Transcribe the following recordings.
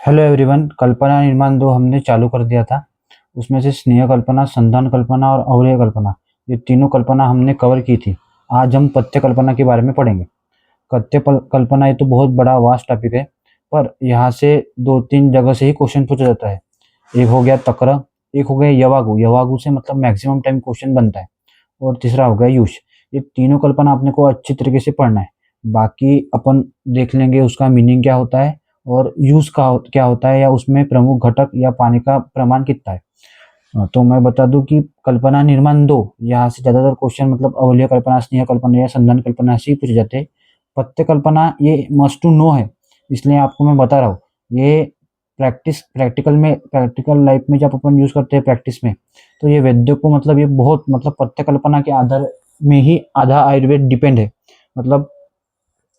Hello everyone. कल्पना निर्माण दो हमने चालू कर दिया था। उसमें से स्नेह कल्पना, संधान कल्पना और अवयव कल्पना, ये तीनों कल्पना हमने कवर की थी। आज हम पथ्य कल्पना के बारे में पढ़ेंगे। कल्पना ये तो बहुत बड़ा वास्ट टॉपिक है, पर यहाँ से दो तीन जगह से ही क्वेश्चन पूछा जाता है। एक हो गया तक्र, एक हो गया यवागु। यवागु से मतलब मैक्सिमम टाइम क्वेश्चन बनता है। और तीसरा हो गया युष। ये तीनों कल्पना अपने को अच्छी तरीके से पढ़ना है। बाकी अपन देख लेंगे उसका मीनिंग क्या होता है और यूज क्या होता है, या उसमें प्रमुख घटक या पानी का प्रमाण कितना है। तो मैं बता दूं कि कल्पना निर्माण दो, यहाँ से ज्यादातर क्वेश्चन मतलब अवलिय कल्पना, स्नेह कल्पना या संधान कल्पना से ही पूछे जाते हैं। पत्य कल्पना ये मस्ट टू नो है, इसलिए आपको मैं बता रहा हूँ। ये प्रैक्टिकल लाइफ में जब अपन यूज करते हैं प्रैक्टिस में, तो ये वैद्य को मतलब ये बहुत मतलब पत्य कल्पना के आधार में ही आधा आयुर्वेद डिपेंड है। मतलब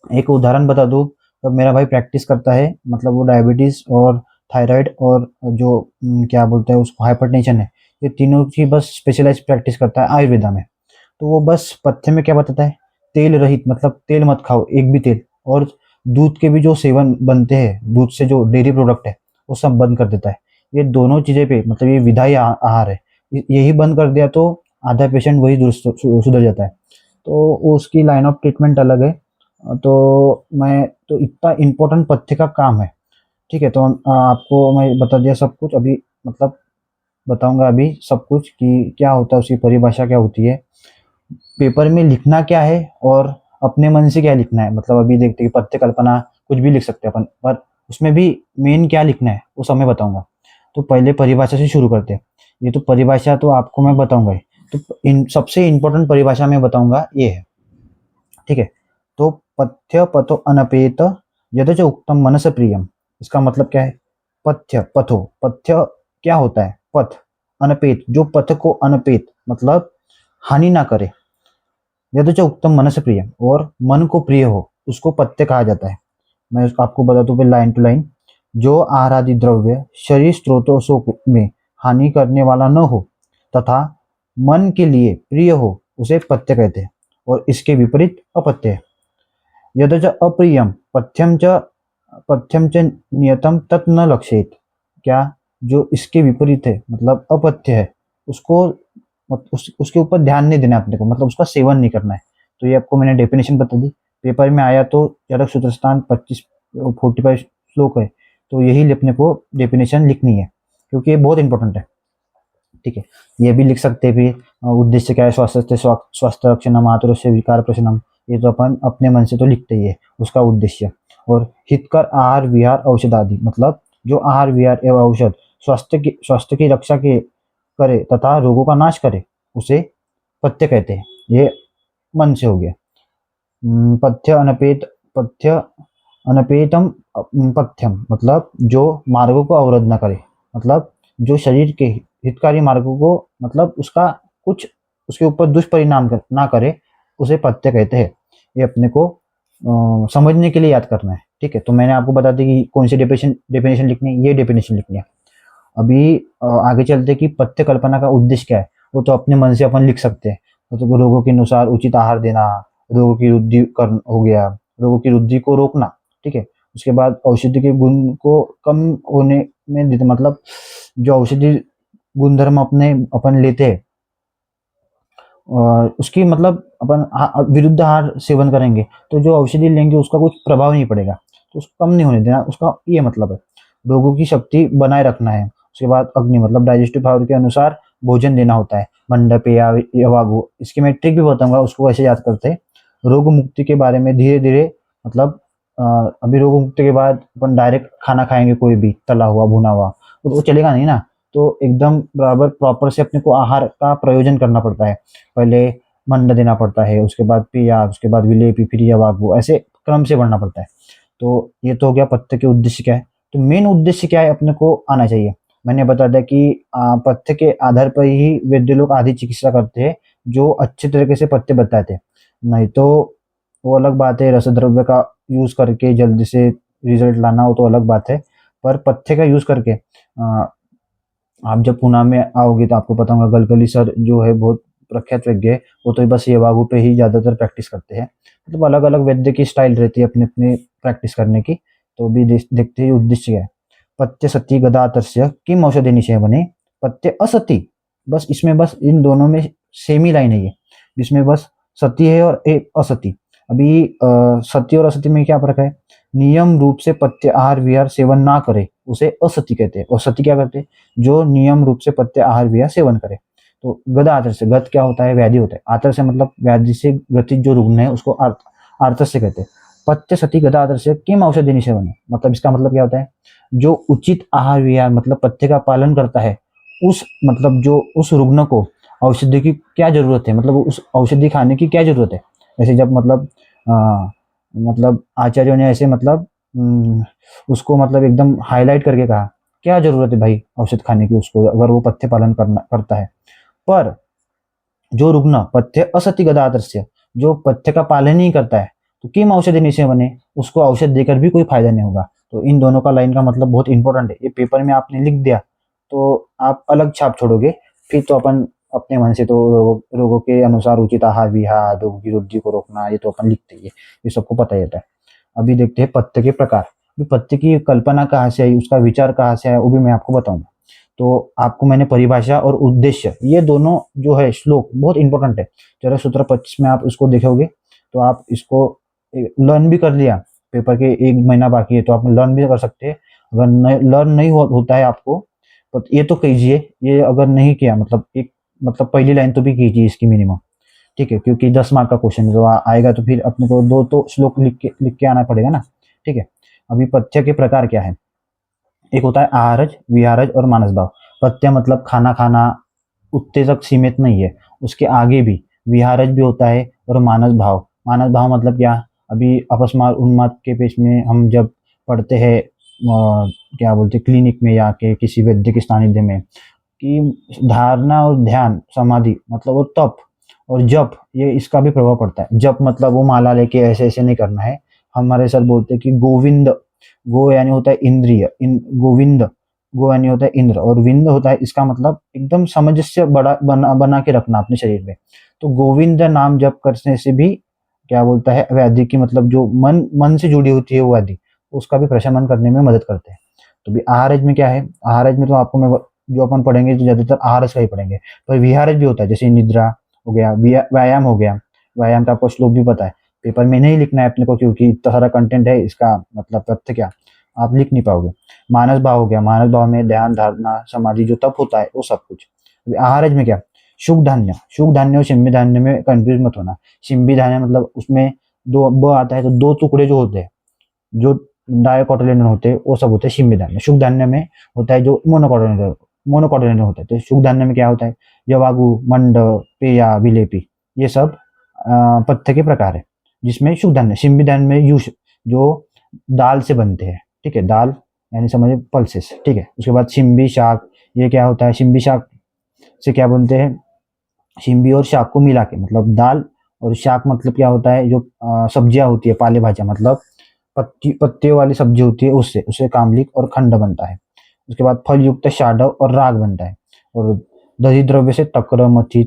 एक उदाहरण बता दूं, तो मेरा भाई प्रैक्टिस करता है, मतलब वो डायबिटीज और थायराइड और जो क्या बोलते हैं उसको, हाइपरटेंशन है, ये तीनों की बस स्पेशलाइज प्रैक्टिस करता है आयुर्वेदा में। तो वो बस पथ्य में क्या बताता है, तेल रहित मतलब तेल मत खाओ, एक भी तेल। और दूध के भी जो सेवन बनते हैं, दूध से जो डेयरी प्रोडक्ट है, वो सब बंद कर देता है। ये दोनों चीजें पे मतलब ये विधायी आहार है। यही बंद कर दिया तो आधा पेशेंट वही सुधर जाता है। तो उसकी लाइन ऑफ ट्रीटमेंट अलग है। तो मैं तो इतना इम्पोर्टेंट पथ्य का काम है। ठीक है, तो आपको मैं बता दिया सब कुछ। अभी मतलब बताऊंगा अभी सब कुछ कि क्या होता है, उसकी परिभाषा क्या होती है, पेपर में लिखना क्या है और अपने मन से क्या लिखना है। मतलब अभी देखते हैं कि पथ्य कल्पना कुछ भी लिख सकते हैं अपन, पर उसमें भी मेन क्या लिखना है वो सब मैं बताऊंगा। तो पहले परिभाषा से शुरू करते हैं। ये तो परिभाषा तो आपको मैं बताऊंगा ही। तो इन सबसे इम्पोर्टेंट परिभाषा मैं बताऊंगा ये है। ठीक है, तो पथ्य पथो अनपेत यदच उक्तम मनस प्रियम। इसका मतलब क्या है, पथ्य पथो, पथ्य क्या होता है, पथ, अनपेत जो पथ को अनपेत मतलब हानि ना करे, यदच उक्तम मनस प्रियम और मन को प्रिय हो, उसको पथ्य कहा जाता है। मैं उसको आपको बता दूं फिर लाइन टू लाइन। जो आहारादि द्रव्य शरीर स्रोतों में हानि करने वाला न हो तथा मन के लिए प्रिय हो, उसे पथ्य कहते हैं। और इसके विपरीत अपथ्य है। यदच अप्रियम पथ्यम च नियतम तत् न लक्षेत। क्या, जो इसके विपरीत है मतलब अपथ्य है, उसको उसके ऊपर ध्यान नहीं देना अपने को, मतलब उसका सेवन नहीं करना है। तो ये आपको मैंने डेफिनेशन बता दी। पेपर में आया तो चरक सूत्र स्थान 45 श्लोक है, तो यही अपने को डेफिनेशन लिखनी है, क्योंकि ये बहुत इंपॉर्टेंट है। ठीक है, ये भी लिख सकते हैं भी। उद्देश्य क्या है, स्वास्थ्य रक्षण मातृ से विकार प्रशमनम। ये तो अपन अपने मन से तो लिखते ही है उसका उद्देश्य। और हितकर आहार विहार औषध आदि, मतलब जो आहार विहार एवं औषध स्वास्थ्य की रक्षा के करे तथा रोगों का नाश करे, उसे पथ्य कहते हैं। ये मन से हो गया। पथ्य अनपेत, पथ्य अनपेतम पथ्यम मतलब जो मार्गों को अवरोध न करे, मतलब जो शरीर के हितकारी मार्गों को मतलब उसका कुछ उसके ऊपर दुष्परिणाम ना करे, उसे पथ्य कहते हैं। ये अपने को समझने के लिए याद करना है। ठीक है, तो मैंने आपको बता दी कि कौन सी डेफिनेशन डेफिनेशन लिखनी है, ये डेफिनेशन लिखनी है। अभी आगे चलते कि पथ्य कल्पना का उद्देश्य क्या है, वो तो अपने मन से अपन लिख सकते हैं। मतलब रोगों के अनुसार उचित आहार देना, रोगों की वृद्धि कर हो गया, रोगों की वृद्धि को रोकना। ठीक है, उसके बाद औषधि के गुण को कम होने में देते, मतलब जो औषधि गुणधर्म अपने अपन लेते हैं और उसकी मतलब अपन विरुद्ध आहार सेवन करेंगे, तो जो औषधि लेंगे उसका कुछ प्रभाव नहीं पड़ेगा, तो उसको कम नहीं होने देना, उसका ये मतलब है। रोगों की शक्ति बनाए रखना है। उसके बाद अग्नि मतलब डाइजेस्टिव पावर के अनुसार भोजन देना होता है। मंडप या वागु, इसकी मैं ट्रिक भी बताऊंगा, उसको कैसे याद करते हैं। रोग मुक्ति के बारे में धीरे धीरे, मतलब अ, अभी रोग मुक्ति के बाद अपन डायरेक्ट खाना खाएंगे कोई भी तला हुआ भुना हुआ, तो वो चलेगा नहीं ना। तो एकदम बराबर प्रॉपर से अपने को आहार का प्रयोजन करना पड़ता है। पहले मंड देना पड़ता है, उसके बाद पिया, उसके बाद विलेपी, फिर यवागु, ऐसे क्रम से बढ़ना पड़ता है। तो ये तो हो गया पथ्य के उद्देश्य क्या है। तो मेन उद्देश्य क्या है अपने को आना चाहिए। मैंने बता दिया कि पथ्य के आधार पर ही वैद्य लोग आदि चिकित्सा करते हैं, जो अच्छे तरीके से पथ्य बताते हैं। नहीं तो वो अलग बात है, रस द्रव्य का यूज करके जल्दी से रिजल्ट लाना, हो तो अलग बात है। पर पथ्य का यूज करके आप जब पुणे में आओगे तो आपको पता होगा, गलगली सर जो है बहुत प्रख्यात वैद्य है, वो तो बस ये वागु पे ही ज्यादातर प्रैक्टिस करते हैं। मतलब अलग अलग वैद्य की स्टाइल रहती है अपने अपने प्रैक्टिस करने की। तो भी देखते ही उद्देश्य क्या है। पथ्य सती गदातस्य किम औषधि निषेवने बने पथ्य असती। बस इसमें बस इन दोनों में सेम ही लाइन है ये, जिसमें बस सती है और एक असती। अभी सती और असती में क्या फर्क है? नियम रूप से पथ्य आहार विहार सेवन ना करे उसे असती कहते हैं, और सती क्या करते हैं? जो नियम रूप से पथ्य आहार विहार सेवन करे। तो गद आतर से, गद क्या होता है? व्याधि होता है। आतर से मतलब व्याधि से ग्रसित जो रुग्ण है उसको आर्तस से कहते हैं। पथ्य सती गदा आतर से किम औषधि निषेवने, मतलब इसका मतलब क्या होता है? जो उचित आहार विहार मतलब पथ्य का पालन करता है, उस मतलब जो उस रुग्ण को औषधि की क्या जरूरत है, मतलब उस औषधि खाने की क्या जरूरत है। जैसे जब मतलब आचार्यों ने ऐसे मतलब उसको मतलब एकदम हाईलाइट करके कहा, क्या जरूरत है भाई औषध खाने की उसको, अगर वो पथ्य पालन करता है। पर जो रुग्ण पथ्य असति गदादृश्य, जो पथ्य का पालन नहीं करता है, तो किम औषधि निषेव बने, उसको औषध देकर भी कोई फायदा नहीं होगा। तो इन दोनों का लाइन का मतलब बहुत इंपॉर्टेंट है। ये पेपर में आपने लिख दिया तो आप अलग छाप छोड़ोगे, फिर तो अपन अपने मन से तो रोगों के अनुसार उचित आहार विहार, रोग की वृद्धि को रोकना, ये तो अपन लिखते ही है, ये सबको पता ही रहता है। अभी देखते हैं पथ्य के प्रकार। पथ्य की कल्पना कहाँ से आई, उसका विचार कहाँ से आया, वो भी मैं आपको बताऊंगा। तो आपको मैंने परिभाषा और उद्देश्य, ये दोनों जो है श्लोक बहुत इंपॉर्टेंट है। चलो सूत्र 25 में आप इसको देखोगे तो आप इसको लर्न भी कर लिया, पेपर के 1 महीना बाकी है तो आप लर्न भी कर सकते हैं। अगर लर्न नहीं होता है आपको तो ये तो कीजिए, ये अगर नहीं किया मतलब एक मतलब पहली लाइन तो भी कीजिए इसकी मिनिमम, ठीक है, क्योंकि 10 मार्क का क्वेश्चन जो आएगा तो फिर अपने को 2 तो श्लोक लिख के आना पड़ेगा ना, ठीक है। अभी पथ्य के प्रकार क्या है? एक होता है आहारज, विहारज और मानस भाव। पथ्य मतलब खाना खाना उत्तेजक सीमित नहीं है, उसके आगे भी विहारज भी होता है और मानस भाव। मानस भाव मतलब क्या? अभी अपस्मार उन्माद के पेश में हम जब पढ़ते हैं क्या बोलते क्लिनिक में या के किसी वैद्य के सानिध्य में, कि धारणा और ध्यान समाधि मतलब वो तप और जप, ये इसका भी प्रभाव पड़ता है। जप मतलब वो माला लेके ऐसे ऐसे नहीं करना है। हमारे सर बोलते हैं कि गोविंद, गो यानी होता है इंद्रिय, गोविंद, गो यानी होता है इंद्र, और विंद होता है इसका मतलब एकदम सामंजस्य बड़ा बना के रखना अपने शरीर में। तो गोविंद नाम जप करने से भी क्या बोलता है व्याधि की मतलब जो मन मन से जुड़ी होती है वो व्याधि, उसका भी प्रशमन करने में मदद करते हैं। तो भी आहारज में क्या है? आहारज में तो आपको मैं जो अपन पढ़ेंगे तो ज्यादातर आहारज का ही पढ़ेंगे, पर विहारज भी होता है, जैसे निद्रा हो गया, व्यायाम हो गया। व्यायाम का आपको श्लोक भी पता है, पेपर में नहीं लिखना है अपने को क्योंकि इतना सारा कंटेंट है, इसका मतलब तथ्य क्या आप लिख नहीं पाओगे। मानस भाव हो गया, मानस भाव में ध्यान धारणा समाधि जो तप होता है वो सब कुछ। अभी आहारज में क्या? शुभ धान्य, शुभ धान्य और शिंबी धान्य में कंफ्यूज मत होना। शिंबी धान्य मतलब उसमें दो ब आता है तो 2 टुकड़े जो होते हैं, जो डायकोटिलेडन होते हैं वो सब होते हैं शिंबी धान्य। शुभ धान्य में होता है जो मोनोकोटिलेडन होता है। तो शुभ धान्य में क्या होता है? जवागु, मंड, पेया, विलेपी, ये सब पथ्य के प्रकार है, जिसमें शुभ धान्य। शिंबी धान्य में यूश जो दाल से बनते हैं, ठीक है, दाल यानी समझिए पल्सेस, ठीक है। उसके बाद शिंबी शाक, ये क्या होता है? शिंबी शाक से क्या बोलते हैं? शिंबी और शाक को मिला के मतलब दाल, और शाक मतलब क्या होता है? जो सब्जियां होती है, पाले भाजियां मतलब पत्ते वाली सब्जी होती है, उससे उससे कामलिक और खंड बनता है। उसके बाद फल युक्त शाडव और राग बनता है। और दही द्रव्य से तक्र, मथी,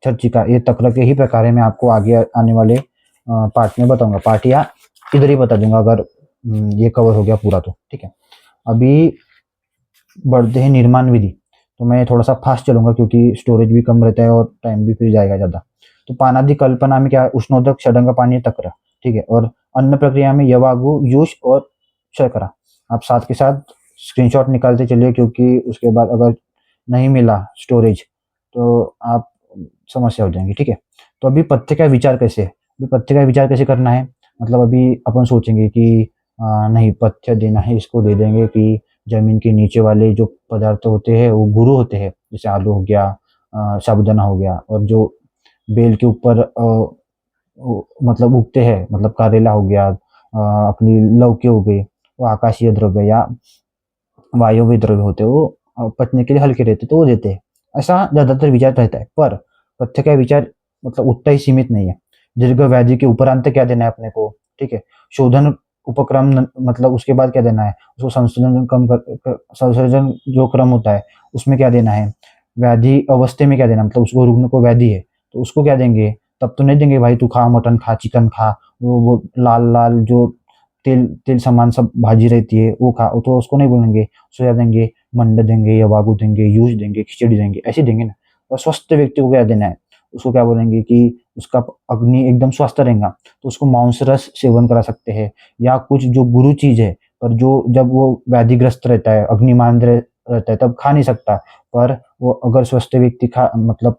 छर्चिका, ये तक्र के ही प्रकार है। मैं आपको आगे आने वाले पार्ट में बताऊंगा, पार्ट या इधर ही बता दूंगा अगर ये कवर हो गया पूरा तो, ठीक है। अभी बढ़ते हैं निर्माण विधि। तो मैं थोड़ा सा फास्ट चलूंगा क्योंकि स्टोरेज भी कम रहता है और टाइम भी फिर जाएगा ज़्यादा। तो पानादि कल्पना में क्या है? उष्णोदक, षडंग पानी, तक्र, ठीक है। और अन्न प्रक्रिया में यवागु, यूष और शर्करा। आप साथ के साथ स्क्रीनशॉट निकालते चलिए क्योंकि उसके बाद अगर नहीं मिला स्टोरेज तो आप समस्या हो जाएंगी, ठीक है। तो अभी पथ्य का विचार कैसे है? अभी पथ्य का विचार कैसे करना है? मतलब अभी अपन सोचेंगे कि नहीं पथ्य देना है, इसको दे देंगे कि जमीन के नीचे वाले जो पदार्थ होते हैं वो गुरु होते हैं, जैसे आलू हो गया, साबूदाना हो गया, और जो बेल के ऊपर मतलब उगते हैं, मतलब करेला हो गया, अपनी लौकी हो गई, वो आकाशीय द्रव्य या वायव्य द्रव्य होते हैं, वो पचने के लिए हल्के रहते तो वो देते हैं। ऐसा ज्यादातर विचार रहता है। पर पथ्य का विचार मतलब उतना ही सीमित नहीं है। दीर्घ व्याधि के उपरांत क्या देना है अपने को, ठीक है। शोधन उपक्रम मतलब उसके बाद क्या देना है उसको, संसर्जन जो क्रम होता है उसमें क्या देना है, व्याधि अवस्थे में क्या देना, मतलब उसको रुग्ण को व्याधि है तो उसको क्या देंगे, तब तो नहीं देंगे भाई तू खा मटन खा चिकन खा, वो लाल लाल जो तेल तेल सामान सब भाजी रहती है वो खा, तो उसको नहीं बोलेंगे सोया देंगे, मंड देंगे, यवागु देंगे, यूज देंगे, खिचड़ी देंगे, ऐसे देंगे ना। और स्वस्थ व्यक्ति को क्या देना है, उसको क्या बोलेंगे कि उसका अग्नि एकदम स्वस्थ रहेगा, तो उसको मांस रस सेवन करा सकते हैं, या कुछ जो गुरु चीज है, पर जो जब वो व्याधिग्रस्त रहता है, अग्निमान रहता है, तब खा नहीं सकता, पर वो अगर स्वस्थ व्यक्ति खा मतलब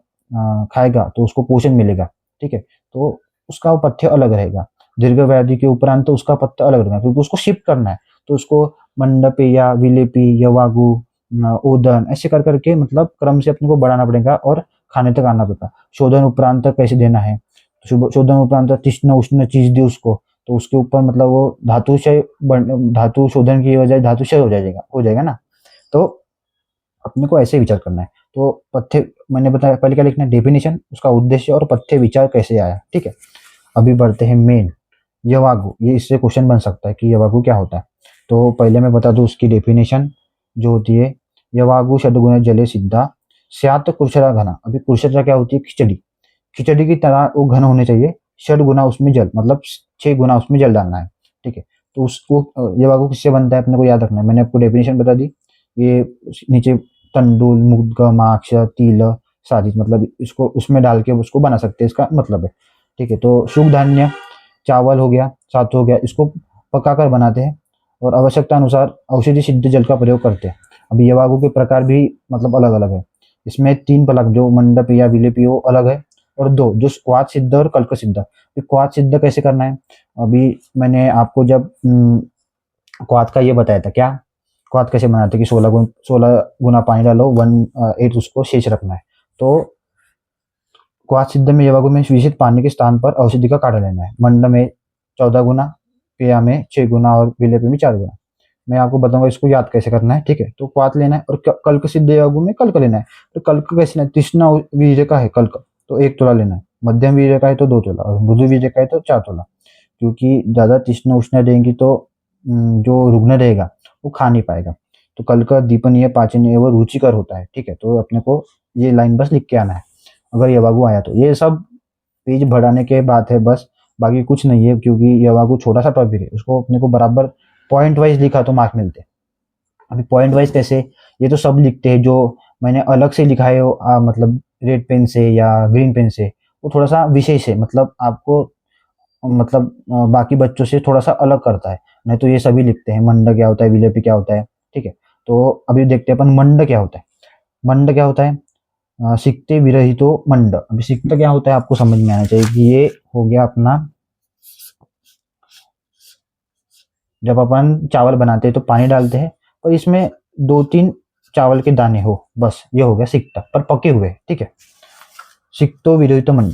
खाएगा तो उसको पोषण मिलेगा, ठीक है। तो उसका वो पथ्य अलग रहेगा। दीर्घ व्याधि के उपरांत तो उसका पथ्य अलग रहेगा, क्योंकि उसको शिफ्ट करना है, तो उसको मंडपे या विलेपी यवागु ओदन ऐसे कर करके मतलब क्रम से अपने को बढ़ाना पड़ेगा और खाने तक आना पड़ेगा। शोधन उपरांत कैसे देना है, शोधन उपरांत तीक्ष्ण उष्ण चीज दी उसको, तो उसके ऊपर मतलब वो धातु शोधन की वजह धातु क्षय हो जाएगा ना। तो अपने को ऐसे विचार करना है। तो पथ्य मैंने बताया, पहले क्या लिखना है, डेफिनेशन, उसका उद्देश्य और पथ्य विचार कैसे आया, ठीक है। अभी बढ़ते हैं मेन यवागु, ये इससे क्वेश्चन बन सकता है कि यवागु क्या होता है। तो पहले मैं बता दूं उसकी डेफिनेशन जो होती है, यवागु षडगुण जले सिद्धा स्यात कुरशरा घना। अभी कुरशरा क्या होती है, खिचड़ी, खिचड़ी की तरह वो घन होने चाहिए, षड गुना उसमें जल मतलब 6 गुना उसमें जल डालना है, ठीक है। तो उसको यवागु किससे बनता है अपने को याद रखना है, मैंने आपको डेफिनेशन बता दी। ये नीचे तंदुल मुद्ग माक्ष तिल साजिश मतलब इसको उसमें डाल के उसको बना सकते हैं, इसका मतलब है, ठीक है। तो शुभ धान्य चावल हो गया, सातु हो गया, इसको पकाकर बनाते हैं और आवश्यकता अनुसार औषधि सिद्ध जल का प्रयोग करते हैं। अभी यवागु के प्रकार भी मतलब अलग अलग है। इसमें 3 पलक जो मंडप या विलेपी वो अलग है, और 2 जो क्वाथ सिद्ध और कल्क सिद्ध। क्वाथ सिद्ध कैसे करना है, अभी मैंने आपको जब क्वाथ का ये बताया था क्या, क्वाथ कैसे बनाते हैं कि 16 गुना पानी डालो, 1/8 उसको शेष रखना है। तो क्वाथ सिद्ध में यवागु में विशिष्ट पानी के स्थान पर औषधि का काढ़ा लेना है। मंड में 14 गुना, पेया में 6 गुना और विलेपी में 4 गुना। मैं आपको बताऊंगा इसको याद कैसे करना है, ठीक है। तो क्वाथ लेना है और कल्क सिद्ध यवागु में कल्क लेना है। तो कल्क कैसे लेना है, तीक्ष्ण वीर्य का है कल्क तो 1 तोला लेना है, मध्यम वीर्य का है तो 2 तोला, और मृदु वीर्य का है तो 4 तोला। क्योंकि ज्यादा तीक्ष्ण उष्ण देंगी तो जो रुग्ण रहेगा वो खा नहीं पाएगा। तो कल्क दीपनीय पाचनीय व रुचिकर होता है, ठीक है। तो अपने को ये लाइन बस लिख के आना है अगर यवागु आया तो। ये सब पेज बढ़ाने के बात है बस, बाकी कुछ नहीं है, क्योंकि यवागु छोटा सा टॉपिक है, उसको अपने को बराबर पॉइंट वाइज लिखा तो मार्क मिलते हैं। अभी पॉइंट वाइज कैसे, ये तो सब लिखते हैं, जो मैंने अलग से लिखा है मतलब रेड पेन से या ग्रीन पेन से, वो थोड़ा सा विशेष है, मतलब आपको मतलब बाकी बच्चों से थोड़ा सा अलग करता है। नहीं तो ये सभी लिखते हैं मंड क्या होता है, विलेपी क्या होता है, ठीक है। तो अभी देखते हैं अपन मंड क्या होता है। मंड क्या होता है, सिकते विरहितो मंड। अभी सिक्त क्या होता है आपको समझ में आना चाहिए कि ये हो गया अपना, जब अपन चावल बनाते हैं तो पानी डालते हैं, और इसमें 2-3 चावल के दाने हो, बस ये हो गया सिक्ता, पर पके हुए, ठीक है। सिक्तो विरहितो मंड,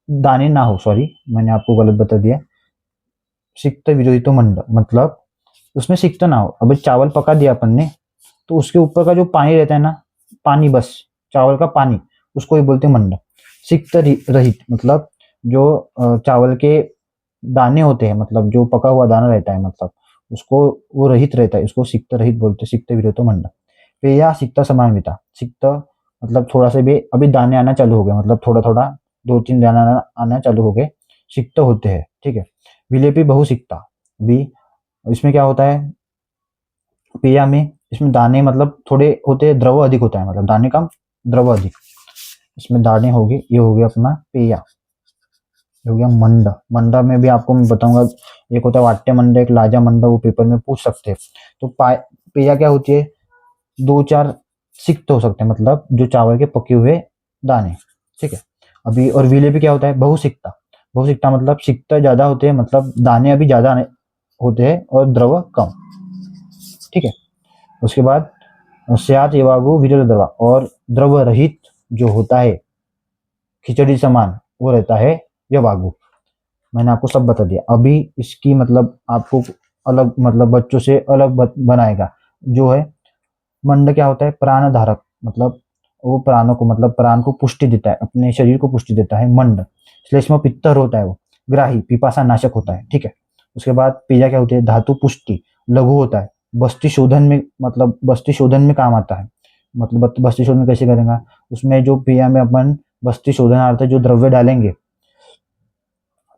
दाने ना हो, सॉरी मैंने आपको गलत बता दिया। सिक्त विरहितो मंड मतलब उसमें सिक्त ना हो। अब चावल पका दिया अपन ने, तो उसके ऊपर का जो पानी रहता है ना, पानी बस चावल का पानी, उसको ही बोलते हैं मंड। सिक्त रहित मतलब जो चावल के दाने होते हैं, मतलब जो पका हुआ दाना रहता है, मतलब उसको वो रहित रहता है, उसको सिक्त रहित बोलते हैं, सिक्त विरहितो मंड। पेया सिक्त समान्विता, सिक्त मतलब थोड़ा सा भी अभी दाने आना चालू हो गए, मतलब थोड़ा थोड़ा 2-3 दाना आना चालू हो गए, सिक्त होते हैं, ठीक है। विलेपी बहुसिक्ता, भी इसमें क्या होता है, पेया में इसमें दाने मतलब थोड़े होते हैं, द्रव अधिक होता है, मतलब दाने कम द्रव अधिक, इसमें दाने हो गए, ये हो गया अपना पेया। ये हो गया मंड। मंडा में भी आपको मैं बताऊंगा, एक होता है वाट्य मंड, एक लाजा मंड, वो पेपर में पूछ सकते हैं। तो पेया क्या होती है, 2-4 सिक्त हो सकते हैं, मतलब जो चावल के पके हुए दाने, ठीक है। अभी और विले भी क्या होता है, बहुसिक्ता। बहुसिक्ता मतलब सिक्ता ज्यादा होते हैं, मतलब दाने अभी ज्यादा होते हैं और द्रव कम, ठीक है। उसके बाद स्यात एवागु विरल द्रवा, और द्रव रहित जो होता है खिचड़ी समान, वो रहता है यवागु। मैंने आपको सब बता दिया। अभी इसकी मतलब आपको अलग मतलब बच्चों से अलग बनाएगा जो है, मंड क्या होता है, प्राण धारक, मतलब वो प्राणों को मतलब प्राण को पुष्टि देता है, अपने शरीर को पुष्टि देता है मंड। श्लेष्म पित्तर होता है वो, ग्राही पिपासा नाशक होता है, ठीक है। उसके बाद पीजा क्या होती है, धातु पुष्टि, लघु होता है, बस्ती शोधन में मतलब बस्ती शोधन में काम आता है। मतलब बस्ती शोधन कैसे करेगा, उसमें जो पिया में अपन बस्ती शोधनार्थ जो द्रव्य डालेंगे,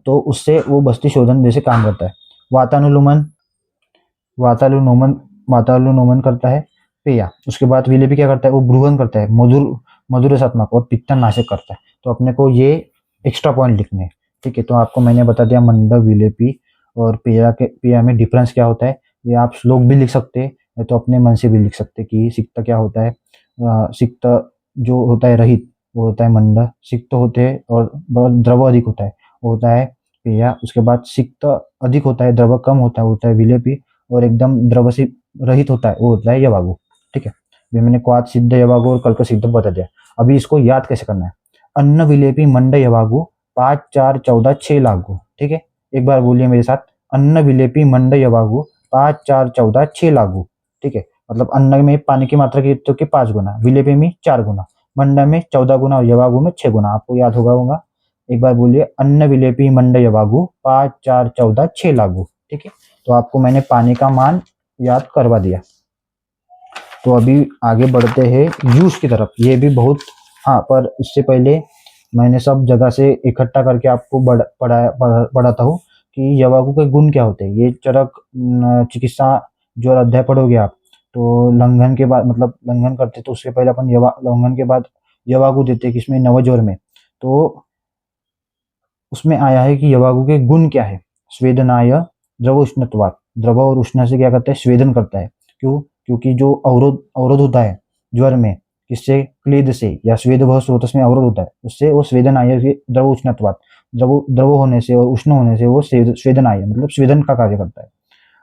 तो उससे वो बस्ती शोधन जैसे काम करता है। वातानुलोमन वातानुलोमन वातानुलोमन करता है पेया। उसके बाद विलेपी क्या करता है, वो ब्रूहन करता है, मधुर रसात्मक और पित्तनाशक करता है। तो अपने को ये एक्स्ट्रा पॉइंट लिखने हैं, ठीक है। तो आपको मैंने बता दिया मंड, विलेपी और पेया में डिफरेंस क्या होता है। ये आप श्लोक भी लिख सकते हैं, या तो अपने मन से भी लिख सकते हैं कि सिक्त क्या होता है। सिक्त जो होता है रहित, वो होता है मंड। सिक्त होते हैं और द्रव अधिक होता है, वो होता है पेया। उसके बाद सिक्त अधिक होता है, द्रव कम होता है विलेपी। और एकदम द्रव से रहित होता है, वो होता है यवागु, ठीक है। अभी मैंने क्वाथ सिद्ध यवागु और कल्क सिद्ध बता दिया। अभी इसको याद कैसे करना है। अन्न विलेपी मंड यवागु 5 4 14 6 लागू, ठीक है। एक बार बोलिए मेरे साथ, अन्न विलेपी मंड यवागु 5 4 14 6 लागू, ठीक है। मतलब अन्न में पानी की मात्रा की तो 5 गुना, विलेपी में 4 गुना, मंड में 14 गुना और यवागु में 6 गुना। आपको याद होगा। एक बार बोलिए, अन्न विलेपी मंड यवागु 5 4 14 6 लागू, ठीक है। तो आपको मैंने पानी का मान याद करवा दिया। तो अभी आगे बढ़ते हैं यूज की तरफ। ये भी बहुत, हाँ, पर इससे पहले मैंने सब जगह से इकट्ठा करके आपको पढ़ाता हूँ कि यवागु के गुण क्या होते हैं। ये चरक चिकित्सा जो अध्याय पढ़ोगे आप, तो लंघन के बाद, मतलब लंघन करते तो उससे पहले अपन लंघन के बाद यवागु देते किसमें, नवज्वर में। तो उसमें आया है कि यवागु के गुण क्या है। स्वेदनाय द्रव उष्णत्वात्, द्रव और उष्ण से क्या करता है, स्वेदन करता है। क्यों? क्योंकि जो अवरोध होता है ज्वर में, किससे, क्लेद से या स्वेद भव स्रोत में अवरोध होता है, उससे वो स्वेदनाय द्रव उष्णत्वात्, द्रव होने से और उष्ण होने से वो स्वेदनाय मतलब स्वेदन का कार्य करता है।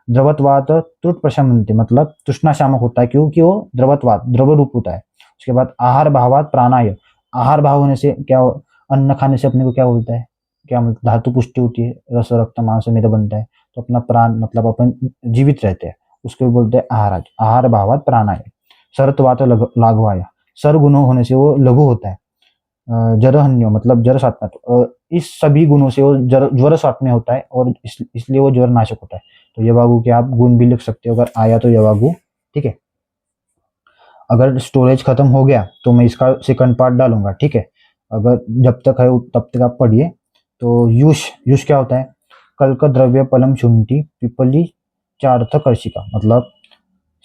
द्रवत्वात् त्रुट प्रशमनते, मतलब तृष्णा शामक होता है, क्योंकि वो द्रवत्वात् द्रव रूप होता है। उसके बाद आहार भावात् प्राणाय, आहार भाव होने से क्या, अन्न खाने से अपने को क्या बोलता है, क्या मतलब धातु पुष्टि होती है, रस रक्त मांस मेदा बनता है, तो अपना प्राण मतलब अपन जीवित रहते हैं, उसको भी बोलते हैं आहार। आहार भावात प्राणाय। सरत्वात लाघवाय, सर गुण होने से वो लघु होता है। जरहन्यो मतलब जर सात्म्य, इस सभी गुणों से वो ज्वर सात्म्य होता है और इसलिए वो ज्वर नाशक होता है। तो यवागु के आप गुण भी लिख सकते हो, अगर आया तो यवागु, ठीक है। अगर स्टोरेज खत्म हो गया तो मैं इसका सेकंड पार्ट डालूंगा, ठीक है। अगर जब तक है तब तक आप पढ़िए। तो युष क्या होता है, कल्क द्रव्य पलम शुंठी पिपली चार्थ कर्षिका, मतलब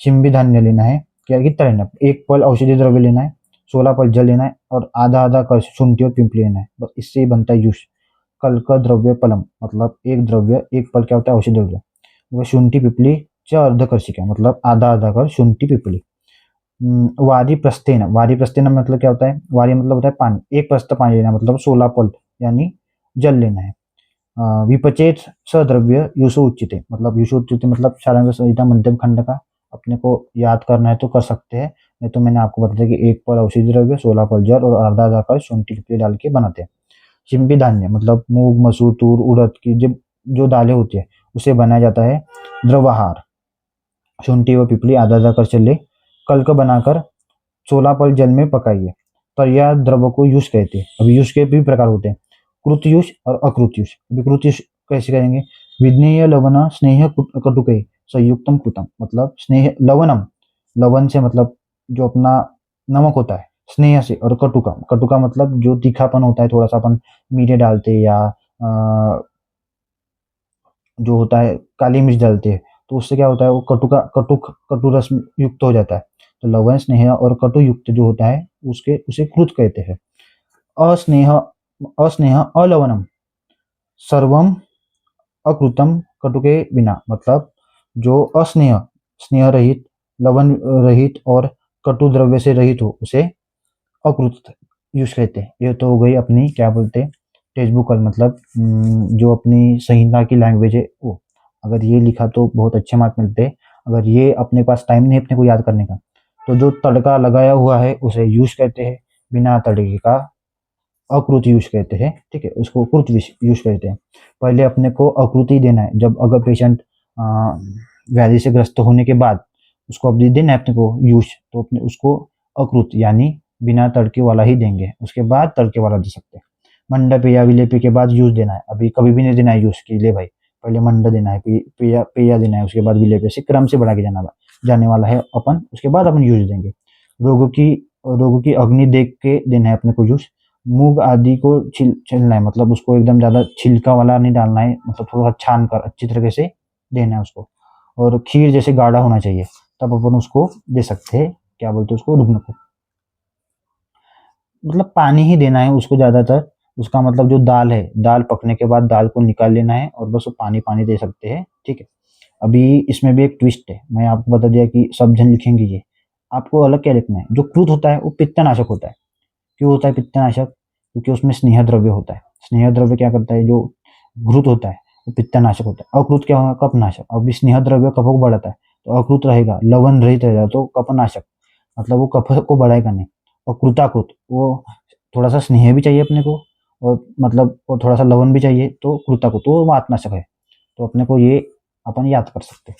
शिंबी धान्य लेना है, क्या कितना लेना है, एक पल औषधि द्रव्य लेना है, 16 पल जल लेना है और आधा आधा कर शुंठी और पिंपली लेना है, बस इससे ही बनता है युष। कल्क द्रव्य पलम मतलब एक द्रव्य, एक पल क्या होता है, औषधि द्रव्य। वो शुंठी पिपली च अर्ध कर्षिका मतलब आधा आधा कर शुंठी पिपली। वारी प्रस्थेन मतलब क्या होता है, वारी मतलब होता है पानी, एक प्रस्थ पानी लेना मतलब 16 पल यानी जल लेना है। विपचेत सद्रव्य युषो उच्चिते, मतलब युषो उच्चिते मतलब सारांश संहिता मध्यम खंड का अपने को याद करना है तो कर सकते हैं, नहीं तो मैंने आपको बता दिया कि एक पल औषधि द्रव्य, 16 पल जल और आधा आधा कर शुंठी पिपली डाल के बनाते हैं। चिम्बी धान्य मतलब मूंग मसूर तूर उड़द की जो दालें होती है उसे बनाया जाता है द्रवाहार। शुंठी व पिपली आधा आधा कर चले, कल्क बनाकर 16 पल जल में पकाइए। पर्याय द्रव को युष कहते हैं। अभी युष के भी प्रकार होते हैं, कृत युष और अकृत युष। अभी कृत युष कैसे करेंगे, विज्ञेय लवण स्नेह कटुके संयुक्तम कृतम, मतलब स्नेह लवणम, लवण से मतलब जो अपना नमक होता है, स्नेह से, और कटुका, कटुका मतलब जो तीखापन होता है, थोड़ा सा अपन मीठे डालते हैं या जो होता है काली मिर्च डालते हैं, तो उससे क्या होता है, वो कटु रस युक्त हो जाता है। तो लवण स्नेह और कटु युक्त जो होता है उसे कृत कहते हैं। अस्नेह अस्नेह अलवनम सर्वम अकृतम कटुके बिना, मतलब जो अस्नेह, स्नेह रहित, लवण रहित और कटु द्रव्य से रहित हो उसे अकृत यूज कहते हैं। ये तो हो गई अपनी क्या बोलते हैं, टेक्स्ट बुक, मतलब जो अपनी संहिता की लैंग्वेज है वो। अगर ये लिखा तो बहुत अच्छे मार्क मिलते हैं। अगर ये अपने पास टाइम नहीं अपने को याद करने का, तो जो तड़का लगाया हुआ है उसे यूज कहते हैं, बिना तड़के का अकृत यूज कहते हैं, ठीक है, उसको कृत यूज कहते हैं। पहले अपने को अकृति देना है, जब अगर पेशेंट व्याधि से ग्रस्त होने के बाद उसको अब देना है अपने को यूज, तो अपने उसको अकृत यानी बिना तड़के वाला ही देंगे, उसके बाद तड़के वाला दे सकते हैं। मंड पेया विलेपी के बाद यूज देना है, अभी कभी भी नहीं देना है यूज के लिए भाई, पहले मंड देना है, पेया देना है, उसके बाद विलेपी से क्रम से बढ़ा के जाने वाला है अपन, उसके बाद अपन यूज देंगे। रोगों की अग्नि देख के देना है अपने को यूज। मूंग आदि को छिलना है, मतलब उसको एकदम ज्यादा छिलका वाला नहीं डालना है, मतलब थोड़ा छान कर अच्छी तरीके से देना है उसको, और खीर जैसे गाढ़ा होना चाहिए, तब अपन उसको दे सकते हैं, क्या बोलते हैं उसको, रुग्ण को। मतलब पानी ही देना है उसको ज़्यादातर। उसका मतलब जो दाल है, दाल पकने के बाद दाल को निकाल लेना है और बस वो पानी-पानी दे सकते हैं, ठीक है। अभी इसमें भी एक ट्विस्ट है, मैं आपको बता दिया कि सब जन लिखेंगे ये, आपको अलग क्या लिखना है। जो क्रुत होता है वो पित्तनाशक होता है। क्यों होता है पित्तनाशक? क्योंकि उसमें स्नेह द्रव्य होता है। स्नेह द्रव्य क्या करता है, जो घृत होता है वो पित्तनाशक होता है। अकृत क्या होगा, कफनाशक। अब स्नेह द्रव्य कफ को बढ़ाता है, तो अकृत रहेगा, लवण रहित रहेगा तो कफनाशक, मतलब वो कफ को बढ़ाएगा नहीं। और कृताकृत, वो थोड़ा सा स्नेह भी चाहिए अपने को, और मतलब वो थोड़ा सा लवण भी चाहिए, तो कृताकृत वो वातनाशक है। तो अपने को ये अपन याद कर सकते हैं।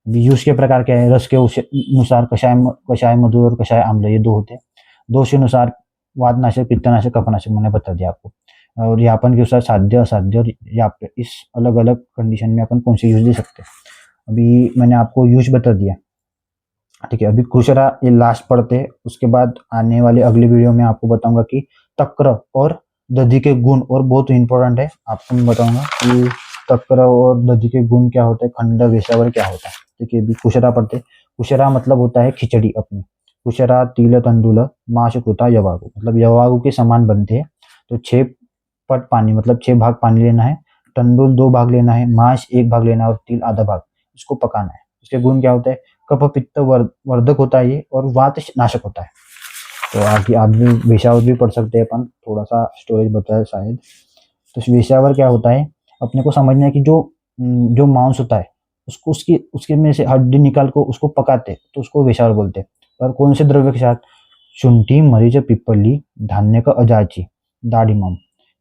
अभी यूज के प्रकार क्या है, रस के अनुसार कषाय मधु और कषाय आम्ल, ये दो होते हैं। दोष के अनुसार वातनाशक, पित्तनाशक, कफनाशक मैंने बता दिया आपको। और यापन के अनुसार साध्य, असाध्य और याप, इस अलग अलग कंडीशन में अपन कौन से यूज दे सकते हैं। अभी मैंने आपको यूज बता दिया, ठीक है। अभी कुशरा ये लास्ट पढ़ते हैं, उसके बाद आने वाले अगले वीडियो में आपको बताऊंगा कि तक्र और दधि के गुण, और बहुत इंपॉर्टेंट है, आपको मैं बताऊंगा कि तक्र और दधि के गुण क्या होता है, खंड वेशावर क्या होता है, ठीक है। अभी कुशरा पढ़ते। कुशरा मतलब होता है खिचड़ी अपनी। कुशरा तिल तंडुल माश कृता यवागु, मतलब यवागु के समान बनते हैं। तो 6 पट पानी, मतलब 6 भाग पानी लेना है, तंडुल 2 भाग लेना है, माश 1 भाग लेना है, और तिल आधा भाग, इसको पकाना है। उसके गुण क्या होते हैं, कफ पित्त वर्धक होता है ये, और वात नाशक होता है। तो आगे आप भी वेशावर भी पढ़ सकते हैं अपन, थोड़ा सा स्टोरेज बताया शायद। तो वेशावर क्या होता है, अपने को समझना है कि जो मांस होता है उसको, उसकी उसके में से हड्डी निकाल को उसको पकाते, तो उसको वेशावर बोलते हैं। पर कौन से द्रव्य के साथ, शुंठी मरीच पिप्पली धान्य का अजाची दाढ़िमम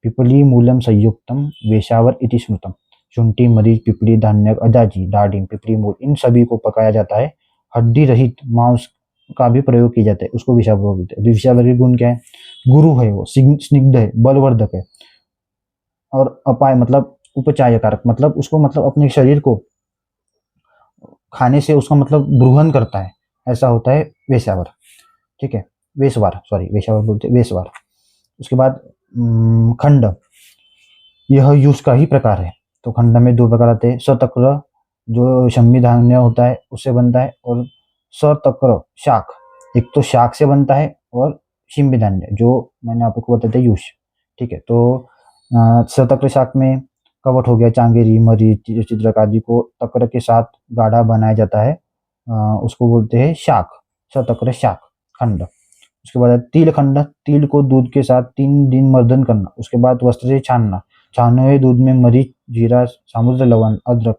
पिपली मूलम संयुक्तम वेशावर इति स्मृतम। शुंठी मरीच पिपली धान्य अजाची दाढ़िम पिपली मूल, इन सभी को पकाया जाता है। हड्डी रहित मांस का भी प्रयोग किया जाता है, उसको विषावर बोलते हैं। विषावर के गुण क्या है, गुरु है, वो स्निग्ध है, बलवर्धक है, और अपाय मतलब उपचायकारक, मतलब उसको मतलब अपने शरीर को खाने से उसका मतलब ब्रूहन करता है, ऐसा होता है वेशावर, ठीक है। वेशवार, सॉरी वेशावर बोलते हैं, वेशवार। उसके बाद खंड, यह यूज का ही प्रकार है। तो खंड में 2 प्रकार आते हैं, सतक्र जो शम्मी धान्य होता है उससे बनता है, और सतक्र शाक, एक तो शाक से बनता है, और शिम्बी धान्य जो मैंने आपको बताया था यूज, ठीक है। तो सतक्र शाक में कवट हो गया, चांगेरी, मरीच, चित्रक आदि को तक्र के साथ गाढ़ा बनाया जाता है, उसको बोलते हैं शाक, सतक्र शाक खंड। उसके बाद तिल खंड, तिल को दूध के साथ 3 दिन मर्दन करना, उसके बाद वस्त्र से छानना, छाने हुए दूध में मरीच, जीरा, समुद्र लवण, अदरक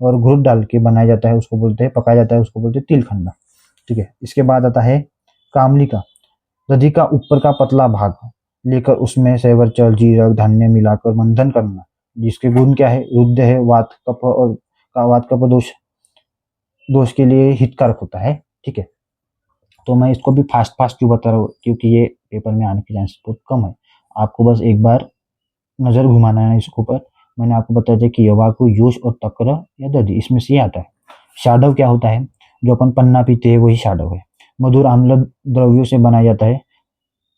और घुड़ डाल के बनाया जाता है, उसको बोलते हैं, पकाया जाता है, उसको बोलते हैं तिल खंड, ठीक है। इसके बाद आता है कामलिका, दधि का ऊपर का पतला भाग लेकर उसमें सेवर, चल, जीरक, धान्य मिलाकर मंथन करना, जिसके गुण क्या है, रुद्ध है, वात कफ और वात कफ दोष दोष के लिए हितकारक होता है, ठीक है। तो मैं इसको भी फास्ट फास्ट क्यों बता रहा हूँ, क्योंकि ये पेपर में आने की चांस बहुत कम है। आपको बस एक बार नज़र घुमाना है इसके ऊपर। मैंने आपको बताया था कि यवागु, यूश और तक्र या दधि, इसमें से ये आता है। शाडव क्या होता है, जो अपन पन्ना पीते हैं वही शाडव है। मधुर आम्ल द्रव्यों से बनाया जाता है,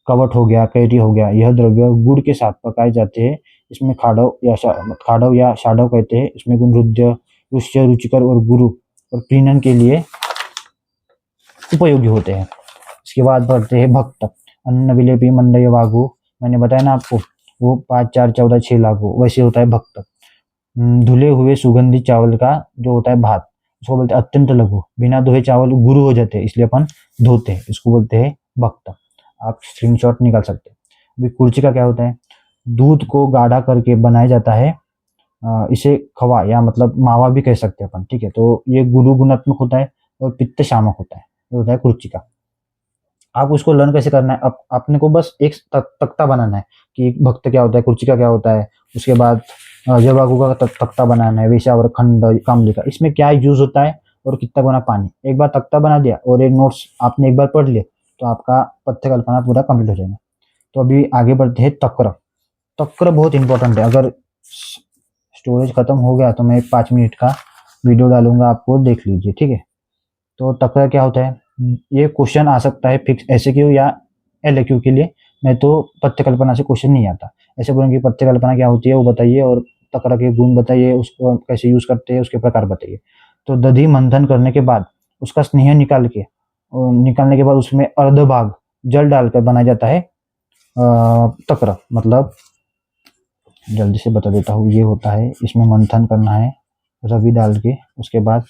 कवट हो गया, कैरी हो गया, यह द्रव्य गुड़ के साथ पकाए जाते हैं। इसमें खाडव या शाडव कहते हैं। इसमें गुण रुद्र, रुष्य, रुचिकर और गुरु और प्रीणन के लिए उपयोगी होते हैं। इसके बाद बढ़ते हैं भक्त, अन्न विलेपी मंडय वागु, मैंने बताया ना आपको, वो 5 4 14 6 लागू, वैसे होता है भक्त। धुले हुए सुगंधित चावल का जो होता है भात, उसको बोलते हैं अत्यंत लघु, बिना धोए चावल गुरु हो जाते हैं, इसलिए अपन धोते हैं, इसको बोलते हैं भक्त। आप स्क्रीनशॉट निकाल सकते हैं। अभी कुर्ची का क्या होता है, दूध को गाढ़ा करके बनाया जाता है, इसे खवा या मतलब मावा भी कह सकते हैं अपन, ठीक है। तो ये गुरु गुणात्मक होता है और पित्त शामक होता है, ये होता है कुर्ची का। आप उसको लर्न कैसे करना है, अपने को बस एक तख्ता बनाना है कि भक्त क्या होता है, कुर्ची का क्या होता है। उसके बाद जवागु का तख्ता बनाना है, वेशावर, खंड, कामलिका, इसमें क्या यूज होता है और कितना गुना पानी। एक बार तख्ता बना दिया और एक नोट्स आपने एक बार पढ़ लिए, तो आपका पथ्य कल्पना पूरा कंप्लीट हो जाएगा। तो अभी आगे बढ़ते हैं तक्र। तक्र बहुत इंपॉर्टेंट है। अगर स्टोरेज खत्म हो गया तो मैं एक 5 मिनट का वीडियो डालूंगा, आपको देख लीजिए, ठीक है। तो तक्र क्या होता है, ये क्वेश्चन आ सकता है फिक्स एसक्यू या एलक्यू के लिए, नहीं तो पथ्य कल्पना से क्वेश्चन नहीं आता। ऐसे बोलेंगे पथ्य कल्पना क्या होती है वो बताइए, और तक्र के गुण बताइए, उसको कैसे यूज करते हैं, उसके प्रकार बताइए। तो दधि मंथन करने के बाद उसका स्नेह निकालने के बाद उसमें अर्धभाग जल डालकर बनाया जाता है तक्र। मतलब जल्दी से बता देता हूँ, ये होता है, इसमें मंथन करना है रवि डाल के, उसके बाद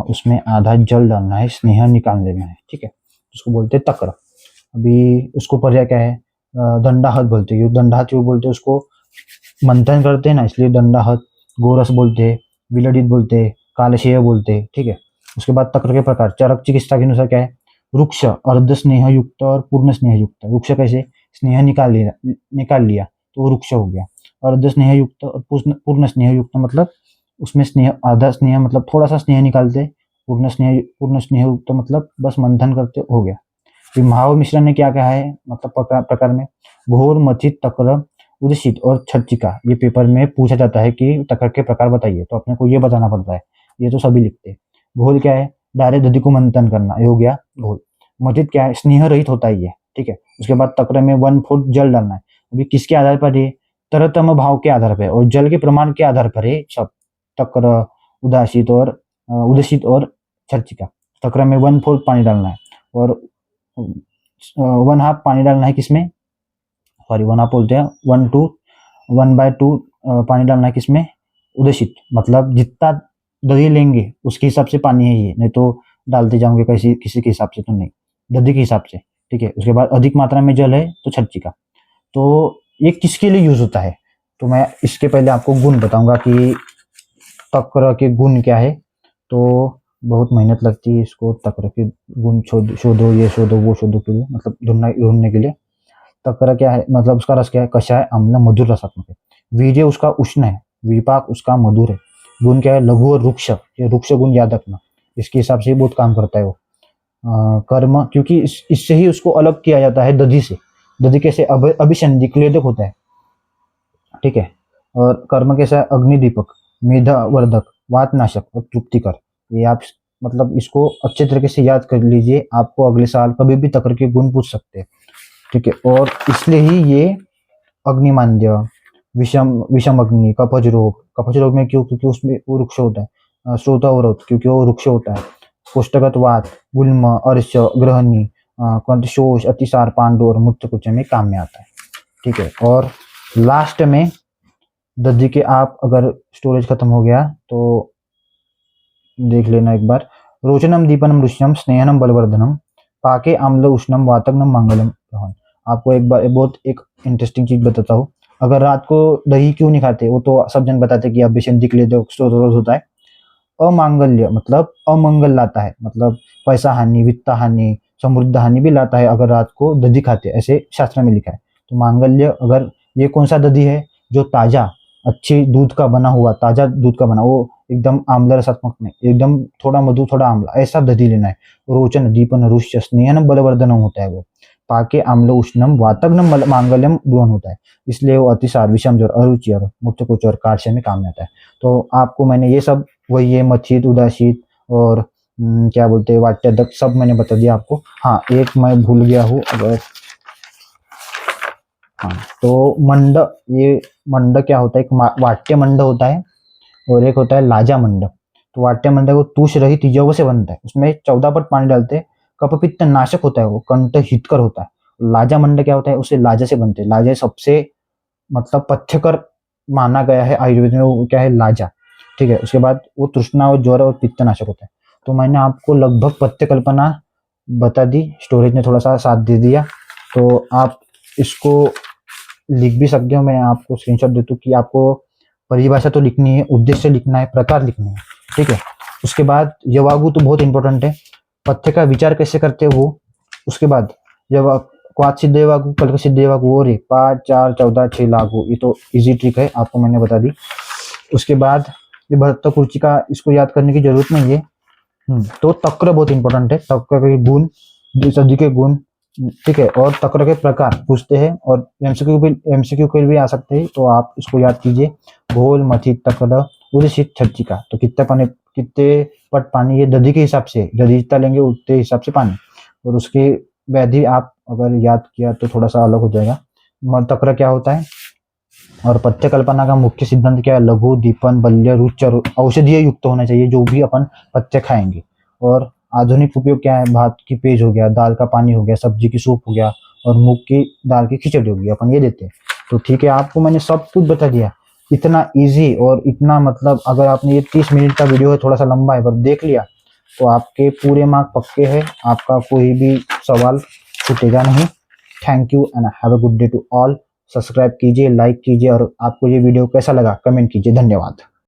उसमें आधा जल डालना है, स्नेह निकाल लेना है, ठीक है, उसको बोलते हैं तक्र। अभी उसको पर्याय क्या है, दंडाहत बोलते हैं। दंडाहत क्यों बोलते हैं उसको, मंथन करते हैं ना, इसलिए दंडाहत। गोरस बोलते हैं, विलडित बोलते हैं, कालशेय बोलते हैं, ठीक है। उसके बाद तक्र के प्रकार चरक चिकित्सा के अनुसार क्या है, वृक्ष अर्ध स्नेह युक्त और पूर्ण स्नेह युक्त। वृक्ष कैसे, स्नेह निकाल लिया तो वो वृक्ष हो गया। अर्ध स्नेह युक्त और पूर्ण स्नेह युक्त मतलब उसमें स्नेह, आधा स्नेह मतलब थोड़ा सा स्नेह निकालते, पूर्ण स्नेह युक्त मतलब बस मंथन करते, हो गया। फिर महावर मिश्रण ने क्या कहा है, मतलब प्रकार में घोर, मथित, तक्र, उदशित और छज्जिका। ये पेपर में पूछा जाता है कि तक्र के प्रकार बताइए, तो अपने को ये बताना पड़ता है। ये तो सभी लिखते हैं। घोल क्या है, डायरेक्ट दधि को मंथन करना, ये हो गया घोल। मथित क्या है, स्नेह रहित होता है ये, ठीक है। उसके बाद तक्र में 1/4 जल डालना है। अभी किसके आधार पर है, तरतम भाव के आधार पर और जल के प्रमाण के आधार पर है सब। तक्र, उदशित और छज्जिका। तक्र में 1/4 पानी डालना है और 1/2 पानी डालना है किसमें, सॉरी 1/2 बोलते हैं, 1/2 पानी डालना है किसमें, उदशित। मतलब जितना दही लेंगे उसके हिसाब से पानी है ये, नहीं तो डालते जाओगे किसी के हिसाब से तो नहीं, दही के हिसाब से, ठीक है। उसके बाद अधिक मात्रा में जल है तो छज्जिका। तो ये किसके लिए यूज होता है, तो मैं इसके पहले आपको गुण बताऊंगा कि तक्र के गुण क्या है। तो बहुत मेहनत लगती है इसको तक्र के गुण शोधो, ये शोधो, वो शोधो के लिए, मतलब ढूंढने के लिए। तक्र क्या है, मतलब उसका रस क्या है, कषाय, अम्ल, मधुर रसात्मक है। वीर्य उसका उष्ण है, विपाक उसका मधुर है। गुण क्या है, लघु और रुक्ष, ये रुक्ष गुण याद रखना, इसके हिसाब से बहुत काम करता है वो। कर्म, क्योंकि इससे ही उसको अलग किया जाता है दधि से। दधि कैसे अभिसंधि क्लेदक होता है, ठीक है। और कर्म कैसा है, अग्निदीपक, मेधा वर्धक, वातनाशक और तृप्तिकर। ये आप मतलब इसको अच्छे तरीके से याद कर लीजिए, आपको अगले साल कभी भी तक्र के गुण पूछ सकते हैं, ठीक है। और इसलिए ही ये अग्निमांद्य, विषम अग्नि, कपच रोग में क्यों, क्योंकि उसमें वो वृक्ष होता है। श्रोतावरोध, क्योंकि वो वृक्ष होता है। कोष्ठगत वात, गुल्म, अर्श, ग्रहणी, शोष, अतिसार, पांडु और मूत्रकुच में काम में आता है, ठीक है। और लास्ट में दधि के, आप अगर स्टोरेज खत्म हो गया तो देख लेना एक बार। रोचनम, दीपनम, रुष्यम, स्नेहनम, बलवर्धनम, पाके, आम्ल, उष्णम, वातग्नम, मंगलम। आपको एक बार बहुत एक इंटरेस्टिंग चीज बताता हूँ। अगर रात को दही क्यों नहीं खाते, वो तो सब जन बताते कि अभिषेक के लिए जो होता है। अमांगल्य मतलब अमंगल लाता है, मतलब पैसा हानि, वित्त हानि, समृद्ध हानि भी लाता है अगर रात को दधी खाते, ऐसे शास्त्र में लिखा है। तो मांगल्य, अगर ये कौन सा दधी है, जो ताजा अच्छी दूध का बना हुआ, ताजा दूध का बना, वो एकदम आम्ल रसात्मक नहीं, एकदम थोड़ा मधु थोड़ा आम्ला, ऐसा दधी लेना है। रोचन, दीपन, रुष्य, स्नेहन, बलवर्धनम होता है वो। पाके, आम्ल, उष्णम, वातग्नम, मांगल्यम ब्रुवन होता है। इसलिए वो अतिसार, विषम ज्वर, अरुचि और मूत्रकुच और कार्य में काम में आता है। तो आपको मैंने ये सब, वही है मच्छित, उदासीत और क्या बोलते हैं, वाट्यदक, सब मैंने बता दिया आपको। हाँ, एक मैं भूल गया हूँ अगर, हाँ, तो मंड, ये मंड क्या होता है, एक वाट्य मंड होता है और एक होता है लाजा मंड। तो वाट्य मंड वो तुष रहित यव से बनता है, उसमें 14 पट पानी डालते हैं। कफपित्त नाशक होता है वो, कंठ हितकर होता है। लाजा मंड क्या होता है, उसे लाजा से बनते हैं। लाजा सबसे मतलब पथ्यकर माना गया है आयुर्वेद में, वो क्या है, लाजा, ठीक है। उसके बाद वो तृष्णा और ज्वर और पित्तनाशक होता है। तो मैंने आपको लगभग पथ्य कल्पना बता दी, स्टोरेज ने थोड़ा सा साथ दे दिया। तो आप इसको लिख भी सकते हो, मैं आपको स्क्रीनशॉट देता हूँ कि आपको परिभाषा तो लिखनी है, उद्देश्य लिखना है, प्रकार लिखना है, ठीक है। उसके बाद यवागु तो बहुत इंपॉर्टेंट है, पथ्य का विचार कैसे करते हो वो। उसके बाद जब क्वाथ सिद्ध यवागु, कल्क सिद्ध यवागु और 5, 4, 14, 6 लागू, ये तो इजी ट्रिक है, आपको मैंने बता दी। उसके बाद ये भरत कुर्ची का, इसको याद करने की जरूरत नहीं है। तो तक्र बहुत इंपॉर्टेंट है, तक्र के गुण, सदी के गुण, ठीक है। और तक्र के प्रकार पूछते हैं और एमसीक्यू के भी आ सकते हैं, तो आप इसको याद कीजिए। घोल, मथित, तक्र, उदशित, छज्जिका। तो कितने पट पानी, ये दधी के हिसाब से, दधी जितना लेंगे उतने हिसाब से पानी। और उसके व्याधि आप अगर याद किया तो थोड़ा सा अलग हो जाएगा। तक्र क्या होता है, और पथ्य कल्पना का मुख्य सिद्धांत क्या है? लघु, दीपन, बल्य, रुच, औषधीय युक्त होना चाहिए जो भी अपन पथ्य खाएंगे। और आधुनिक उपयोग क्या है? भात की पेज हो गया, दाल का पानी हो गया, सब्जी की सूप हो गया और मूंग की दाल की खिचड़ी हो गई, अपन ये देते हैं। तो ठीक है, आपको मैंने सब कुछ बता दिया। इतना इजी और इतना मतलब, अगर आपने ये 30 मिनट का वीडियो है, थोड़ा सा लंबा है पर देख लिया तो आपके पूरे मार्क पक्के हैं, आपका कोई भी सवाल छूटेगा नहीं। Thank you and have a good day to all. Subscribe कीजिए, लाइक कीजिए और आपको ये वीडियो कैसा लगा कमेंट कीजिए। धन्यवाद।